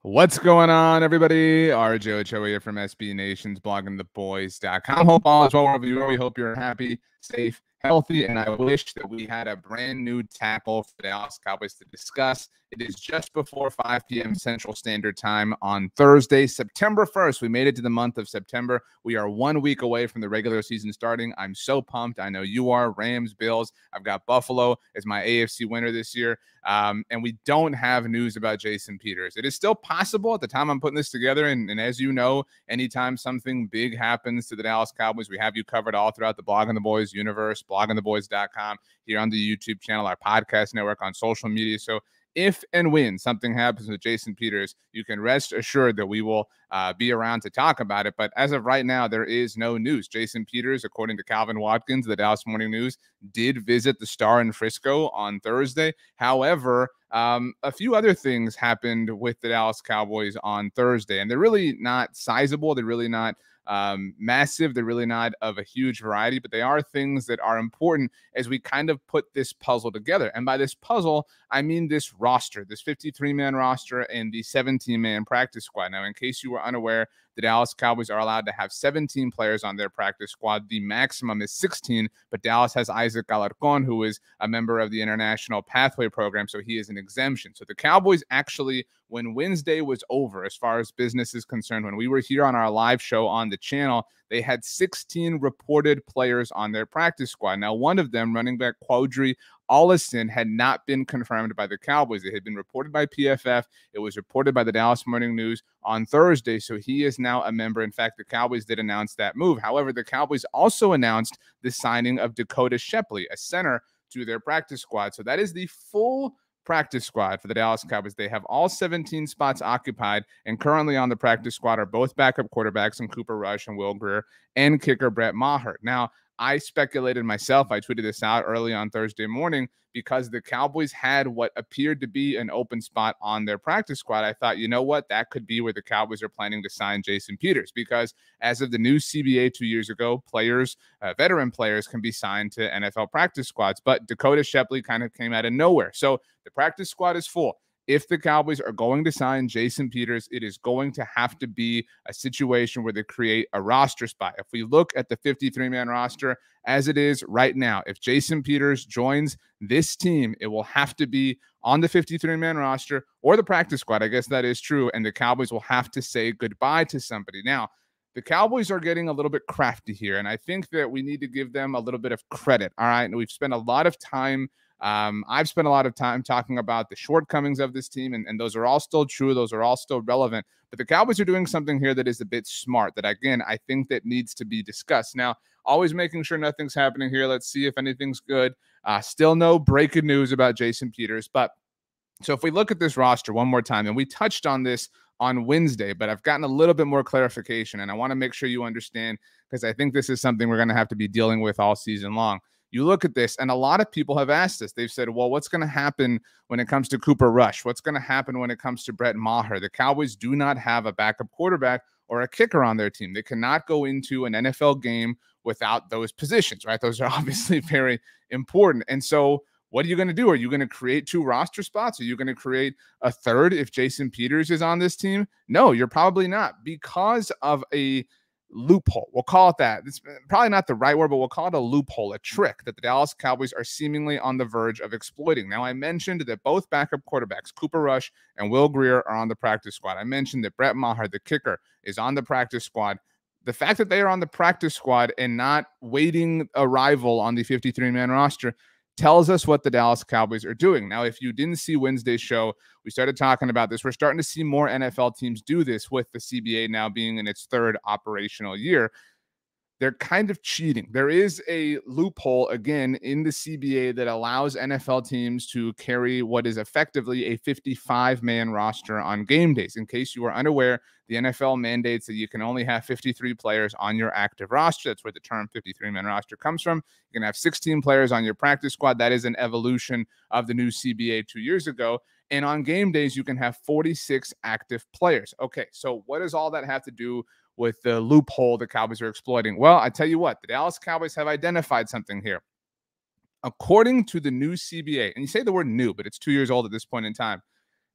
What's going on, everybody? RJ Ochoa here from SB Nation's bloggingtheboys.com. Hope all is well wherever you are. We hope you're happy, safe, healthy, and I wish that we had a brand new tackle for the Dallas Cowboys to discuss. It is just before 5 p.m. Central Standard Time on Thursday, September 1st. We made it to the month of September. We are 1 week away from the regular season starting. I'm so pumped. I know you are. Rams, Bills. I've got Buffalo as my AFC winner this year. And we don't have news about Jason Peters. It is still possible at the time I'm putting this together. And as you know, anytime something big happens to the Dallas Cowboys, we have you covered all throughout the Blogging the Boys universe, bloggingtheboys.com, here on the YouTube channel, our podcast network, on social media. So if and when something happens with Jason Peters, you can rest assured that we will be around to talk about it. But as of right now, there is no news. Jason Peters, according to Calvin Watkins, the Dallas Morning News, did visit the Star in Frisco on Thursday. However, a few other things happened with the Dallas Cowboys on Thursday, and they're really not sizable. They're really not massive. They're really not of a huge variety, but they are things that are important as we kind of put this puzzle together. And by this puzzle, I mean this roster, this 53-man roster and the 17-man practice squad. Now, in case you were unaware, the Dallas Cowboys are allowed to have 17 players on their practice squad. The maximum is 16, but Dallas has Isaac Alarcon, who is a member of the International Pathway Program, so he is an exemption. So the Cowboys actually, when Wednesday was over, as far as business is concerned, when we were here on our live show on the channel, they had 16 reported players on their practice squad. Now, one of them, running back Quadri Allison, had not been confirmed by the Cowboys. It had been reported by PFF. It was reported by the Dallas Morning News on Thursday, so he is now a member. In fact, the Cowboys did announce that move. However, the Cowboys also announced the signing of Dakota Shepley, a center, to their practice squad. So that is the full practice squad for the Dallas Cowboys. They have all 17 spots occupied, and currently on the practice squad are both backup quarterbacks in Cooper Rush and Will Grier, and kicker Brett Maher. Now, I speculated myself, I tweeted this out early on Thursday morning, because the Cowboys had what appeared to be an open spot on their practice squad. I thought, you know what, that could be where the Cowboys are planning to sign Jason Peters, because as of the new CBA 2 years ago, players, veteran players, can be signed to NFL practice squads. But Dakota Shepley kind of came out of nowhere. So the practice squad is full. If the Cowboys are going to sign Jason Peters, it is going to have to be a situation where they create a roster spot. If we look at the 53-man roster as it is right now, if Jason Peters joins this team, it will have to be on the 53-man roster or the practice squad. I guess that is true. And the Cowboys will have to say goodbye to somebody. Now, the Cowboys are getting a little bit crafty here, and I think that we need to give them a little bit of credit. All right. And we've spent a lot of time I've spent a lot of time talking about the shortcomings of this team, and those are all still true. Those are all still relevant. But the Cowboys are doing something here that is a bit smart that, again, I think that needs to be discussed. Now, always making sure nothing's happening here. Let's see if anything's good. Still no breaking news about Jason Peters. But so if we look at this roster one more time, and we touched on this on Wednesday, but I've gotten a little bit more clarification, and I want to make sure you understand, because I think this is something we're going to have to be dealing with all season long. You look at this, and a lot of people have asked us. They've said, well, what's going to happen when it comes to Cooper Rush? What's going to happen when it comes to Brett Maher? The Cowboys do not have a backup quarterback or a kicker on their team. They cannot go into an NFL game without those positions, right? Those are obviously very important. And so what are you going to do? Are you going to create 2 roster spots? Are you going to create a third if Jason Peters is on this team? No, you're probably not, because of a loophole. We'll call it that. It's probably not the right word, but we'll call it a loophole, a trick that the Dallas Cowboys are seemingly on the verge of exploiting. Now, I mentioned that both backup quarterbacks, Cooper Rush and Will Grier, are on the practice squad. I mentioned that Brett Maher, the kicker, is on the practice squad. The fact that they are on the practice squad and not waiting arrival on the 53-man roster tells us what the Dallas Cowboys are doing. Now, if you didn't see Wednesday's show, we started talking about this. We're starting to see more NFL teams do this with the CBA now being in its 3rd operational year. They're kind of cheating. There is a loophole, again, in the CBA that allows NFL teams to carry what is effectively a 55-man roster on game days. In case you are unaware, the NFL mandates that you can only have 53 players on your active roster. That's where the term 53-man roster comes from. You can have 16 players on your practice squad. That is an evolution of the new CBA 2 years ago. And on game days, you can have 46 active players. Okay, so what does all that have to do with the loophole the Cowboys are exploiting? Well, I tell you what, the Dallas Cowboys have identified something here. According to the new CBA, and you say the word new, but it's 2 years old at this point in time,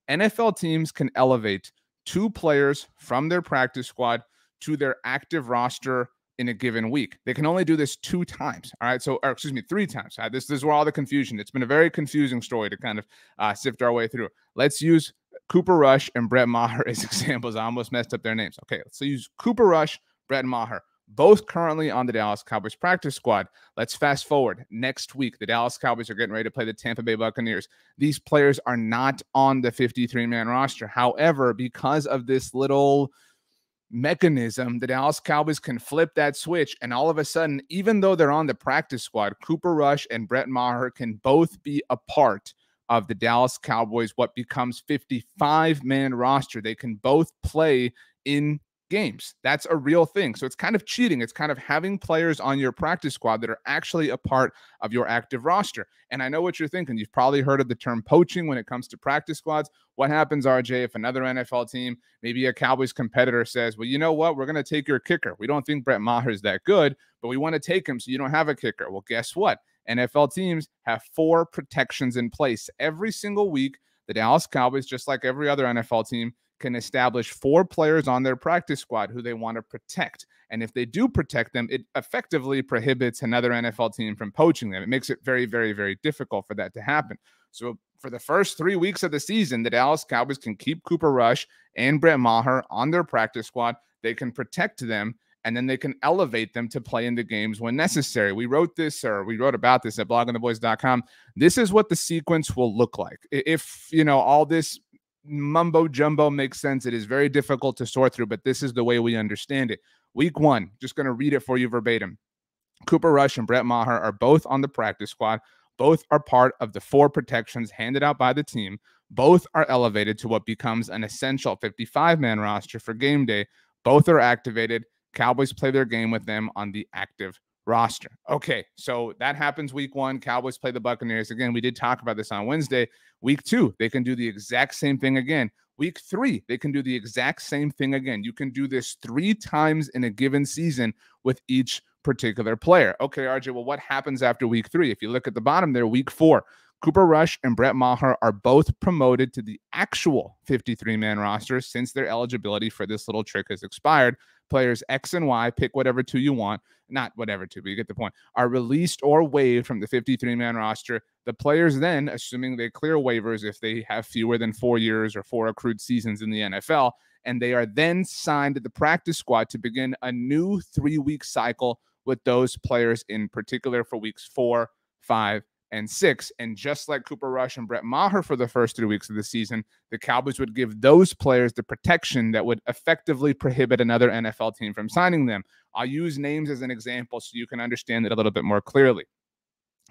NFL teams can elevate 2 players from their practice squad to their active roster in a given week. They can only do this 2 times. All right. So, or excuse me, 3 times. This is where all the confusion. It's been a very confusing story to kind of sift our way through. Let's use Cooper Rush and Brett Maher as examples. I almost messed up their names. Okay. So use Cooper Rush, Brett Maher, both currently on the Dallas Cowboys practice squad. Let's fast forward. Next week, the Dallas Cowboys are getting ready to play the Tampa Bay Buccaneers. These players are not on the 53-man roster. However, because of this little mechanism, the Dallas Cowboys can flip that switch, and all of a sudden, even though they're on the practice squad, Cooper Rush and Brett Maher can both be a part of the Dallas Cowboys, what becomes 55-man roster. They can both play in games. That's a real thing. So it's kind of cheating. It's kind of having players on your practice squad that are actually a part of your active roster. And I know what you're thinking. You've probably heard of the term poaching when it comes to practice squads. What happens, RJ, if another NFL team, maybe a Cowboys competitor, says, well, you know what? We're going to take your kicker. We don't think Brett Maher is that good, but we want to take him so you don't have a kicker. Well, guess what? NFL teams have 4 protections in place. Every single week, the Dallas Cowboys, just like every other NFL team, can establish 4 players on their practice squad who they want to protect. And if they do protect them, it effectively prohibits another NFL team from poaching them. It makes it very, very, very difficult for that to happen. So for the first 3 weeks of the season, the Dallas Cowboys can keep Cooper Rush and Brett Maher on their practice squad. They can protect them, and then they can elevate them to play in the games when necessary. We wrote about this at bloggingtheboys.com. This is what the sequence will look like. If, all this mumbo jumbo makes sense, it is very difficult to sort through, but this is the way we understand it. Week 1, just going to read it for you verbatim. Cooper Rush and Brett Maher are both on the practice squad. Both are part of the 4 protections handed out by the team. Both are elevated to what becomes an essential 55-man roster for game day. Both are activated. Cowboys play their game with them on the active roster. Okay, so that happens week 1. Cowboys play the Buccaneers. Again, we did talk about this on Wednesday. Week 2, they can do the exact same thing again. Week 3, they can do the exact same thing again. You can do this 3 times in a given season with each particular player. Okay, RJ, well, what happens after week 3? If you look at the bottom there, week 4, Cooper Rush and Brett Maher are both promoted to the actual 53-man roster since their eligibility for this little trick has expired. Players X and Y, pick whatever 2 you want, not whatever 2, but you get the point, are released or waived from the 53-man roster. The players then, assuming they clear waivers if they have fewer than 4 years or 4 accrued seasons in the NFL, and they are then signed to the practice squad to begin a new 3-week cycle with those players in particular for weeks 4, 5, and 6. And just like Cooper Rush and Brett Maher for the first 3 weeks of the season, the Cowboys would give those players the protection that would effectively prohibit another NFL team from signing them. I'll use names as an example so you can understand it a little bit more clearly.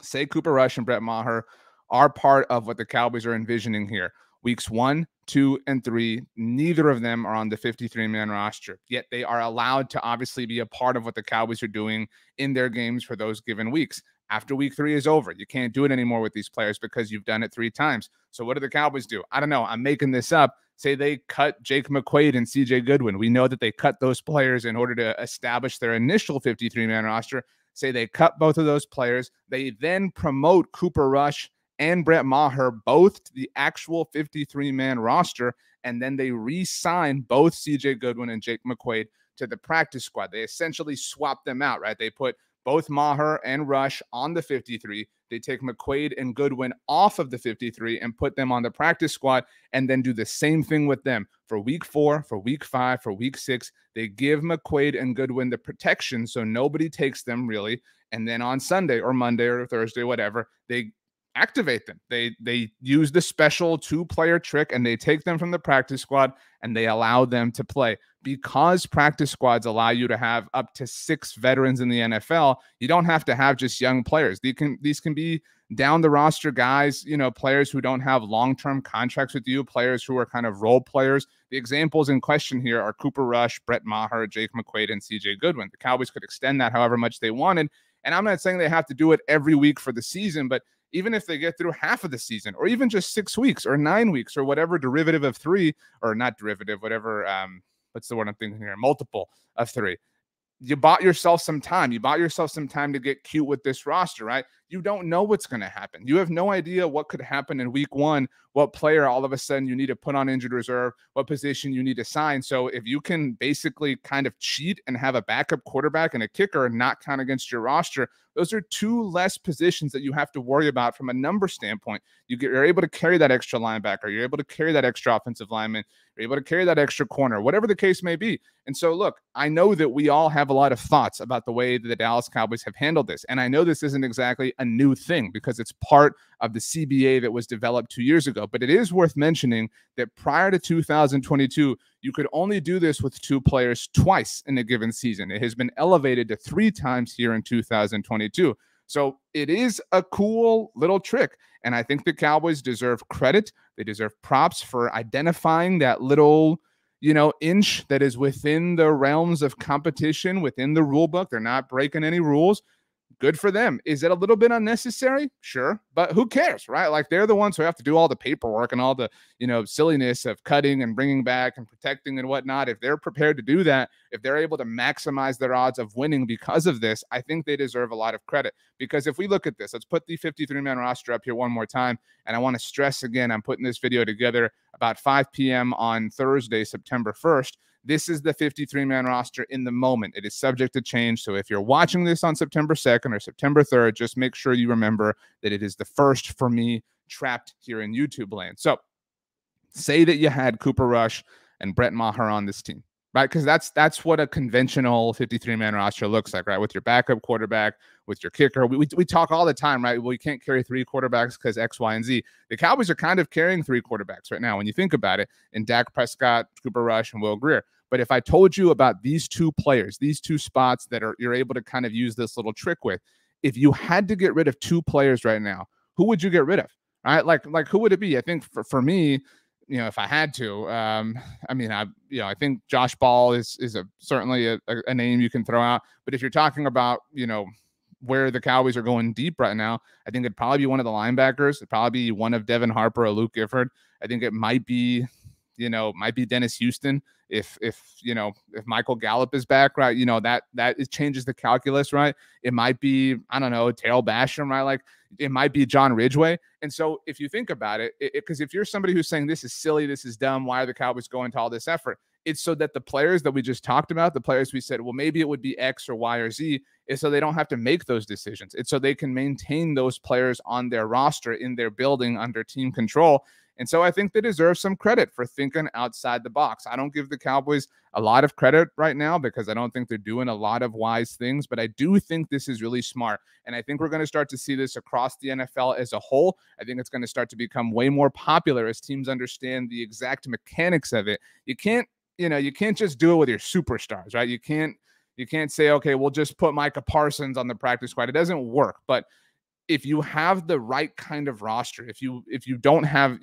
Say Cooper Rush and Brett Maher are part of what the Cowboys are envisioning here. Weeks 1, 2, and 3, neither of them are on the 53-man roster, yet they are allowed to obviously be a part of what the Cowboys are doing in their games for those given weeks. After week 3 is over, you can't do it anymore with these players because you've done it 3 times. So what do the Cowboys do? I don't know. I'm making this up. Say they cut Jake McQuaid and CJ Goodwin. We know that they cut those players in order to establish their initial 53-man roster. Say they cut both of those players. They then promote Cooper Rush and Brett Maher both to the actual 53-man roster, and then they re-sign both CJ Goodwin and Jake McQuaid to the practice squad. They essentially swap them out, right? They put both Maher and Rush on the 53. They take McQuaid and Goodwin off of the 53 and put them on the practice squad, and then do the same thing with them for week 4, for week 5, for week 6. They give McQuaid and Goodwin the protection so nobody takes them really. And then on Sunday or Monday or Thursday, whatever, they activate them. They use the special 2-player trick, and they take them from the practice squad and they allow them to play. Because practice squads allow you to have up to 6 veterans in the NFL, you don't have to have just young players. These can be down the roster guys, players who don't have long-term contracts with you, players who are kind of role players. The examples in question here are Cooper Rush, Brett Maher, Jake McQuaid, and CJ Goodwin. The Cowboys could extend that however much they wanted. And I'm not saying they have to do it every week for the season, but even if they get through half of the season, or even just 6 weeks or 9 weeks or whatever derivative of 3, or not derivative, whatever, what's the word I'm thinking here? Multiple of 3. You bought yourself some time. You bought yourself some time to get cute with this roster, right? You don't know what's going to happen. You have no idea what could happen in week one, what player all of a sudden you need to put on injured reserve, what position you need to sign. So if you can basically kind of cheat and have a backup quarterback and a kicker not count against your roster, those are two less positions that you have to worry about from a number standpoint. You're able to carry that extra linebacker. You're able to carry that extra offensive lineman. You're able to carry that extra corner, whatever the case may be. And so, look, I know that we all have a lot of thoughts about the way that the Dallas Cowboys have handled this. And I know this isn't exactly a new thing because it's part of the CBA that was developed 2 years ago. But it is worth mentioning that prior to 2022, you could only do this with two players twice in a given season. It has been elevated to 3 times here in 2022. So it is a cool little trick. And I think the Cowboys deserve credit. They deserve props for identifying that little, inch that is within the realms of competition, within the rule book. They're not breaking any rules. Good for them. Is it a little bit unnecessary? Sure. But who cares, right? Like, they're the ones who have to do all the paperwork and all the, silliness of cutting and bringing back and protecting and whatnot. If they're prepared to do that, if they're able to maximize their odds of winning because of this, I think they deserve a lot of credit. Because if we look at this, let's put the 53-man roster up here one more time. And I want to stress again, I'm putting this video together about 5 p.m. on Thursday, September 1st. This is the 53-man roster in the moment. It is subject to change. So if you're watching this on September 2nd or September 3rd, just make sure you remember that it is the first for me trapped here in YouTube land. So say that you had Cooper Rush and Brett Maher on this team, right? Because that's what a conventional 53-man roster looks like, right? With your backup quarterback, with your kicker. We talk all the time, right? Well, you can't carry 3 quarterbacks because X, Y, and Z. The Cowboys are kind of carrying 3 quarterbacks right now when you think about it, in Dak Prescott, Cooper Rush, and Will Grier. But if I told you about these 2 players, these 2 spots that you're able to kind of use this little trick with, if you had to get rid of 2 players right now, who would you get rid of? All right, like who would it be? I think for me, if I had to, I think Josh Ball is certainly a name you can throw out. But if you're talking about, where the Cowboys are going deep right now, I think it'd probably be one of the linebackers. It'd probably be one of Devin Harper or Luke Gifford. I think it might be, Dennis Houston if Michael Gallup is back, right? That changes the calculus, right? It might be, I don't know, Terrell Basham, right? Like, it might be John Ridgeway. And so if you think about it, because if you're somebody who's saying this is silly, this is dumb, why are the Cowboys going to all this effort? It's so that the players that we just talked about, the players we said, well, maybe it would be X or Y or Z, is so they don't have to make those decisions. It's so they can maintain those players on their roster, in their building, under team control. And so I think they deserve some credit for thinking outside the box. I don't give the Cowboys a lot of credit right now because I don't think they're doing a lot of wise things, but I do think this is really smart. And I think we're going to start to see this across the NFL as a whole. I think it's going to start to become way more popular as teams understand the exact mechanics of it. You can't just do it with your superstars, right? You can't say, okay, we'll just put Micah Parsons on the practice squad. It doesn't work. But if you have the right kind of roster, if you don't have,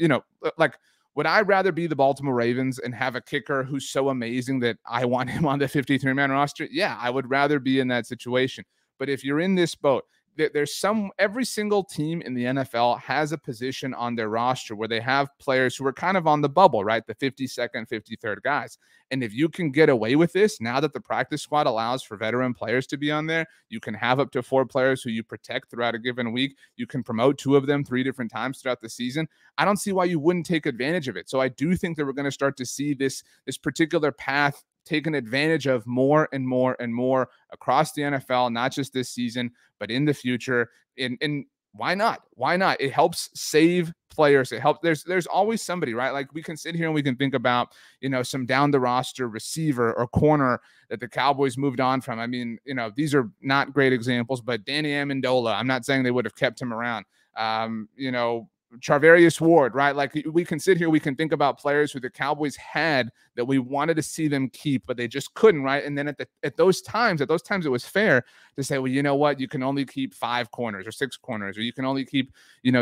like, would I rather be the Baltimore Ravens and have a kicker who's so amazing that I want him on the 53-man roster? Yeah, I would rather be in that situation. But if you're in this boat, every single team in the NFL has a position on their roster where they have players who are kind of on the bubble, right? The 52nd, 53rd guys. And if you can get away with this, now that the practice squad allows for veteran players to be on there, you can have up to 4 players who you protect throughout a given week. You can promote 2 of them 3 different times throughout the season. I don't see why you wouldn't take advantage of it. So I do think that we're going to start to see this particular path taken advantage of more and more and more across the NFL, not just this season, but in the future. And why not? Why not? It helps save players. It helps. There's always somebody, right? Like, we can sit here and we can think about, some down the roster receiver or corner that the Cowboys moved on from. I mean, these are not great examples, but Danny Amendola, I'm not saying they would have kept him around. Charvarius Ward, right? Like, we can sit here, we can think about players who the Cowboys had that we wanted to see them keep, but they just couldn't, right? And then at those times, it was fair to say, well, you know what? You can only keep 5 corners or 6 corners, or you can only keep,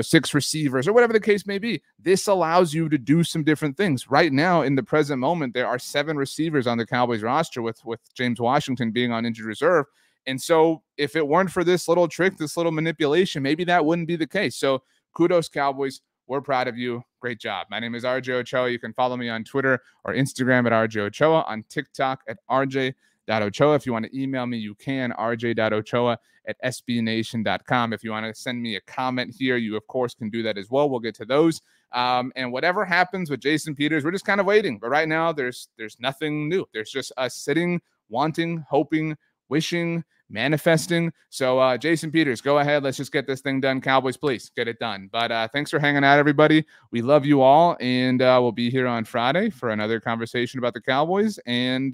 6 receivers, or whatever the case may be. This allows you to do some different things. Right now, in the present moment, there are 7 receivers on the Cowboys roster with James Washington being on injured reserve. And so if it weren't for this little trick, this little manipulation, maybe that wouldn't be the case. So kudos, Cowboys. We're proud of you. Great job. My name is RJ Ochoa. You can follow me on Twitter or Instagram at RJ Ochoa, on TikTok at RJ.Ochoa. If you want to email me, you can, rj.ochoa at sbnation.com. If you want to send me a comment here, you, of course, can do that as well. We'll get to those. And whatever happens with Jason Peters, we're just kind of waiting. But right now, there's nothing new. There's just us sitting, wanting, hoping, wishing, manifesting. So Jason Peters, go ahead. Let's just get this thing done. Cowboys, please get it done. But thanks for hanging out, everybody. We love you all. And we'll be here on Friday for another conversation about the Cowboys. And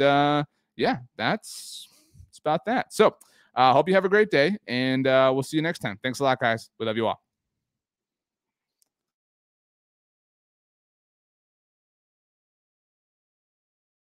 yeah, that's about that. So hope you have a great day. And we'll see you next time. Thanks a lot, guys. We love you all.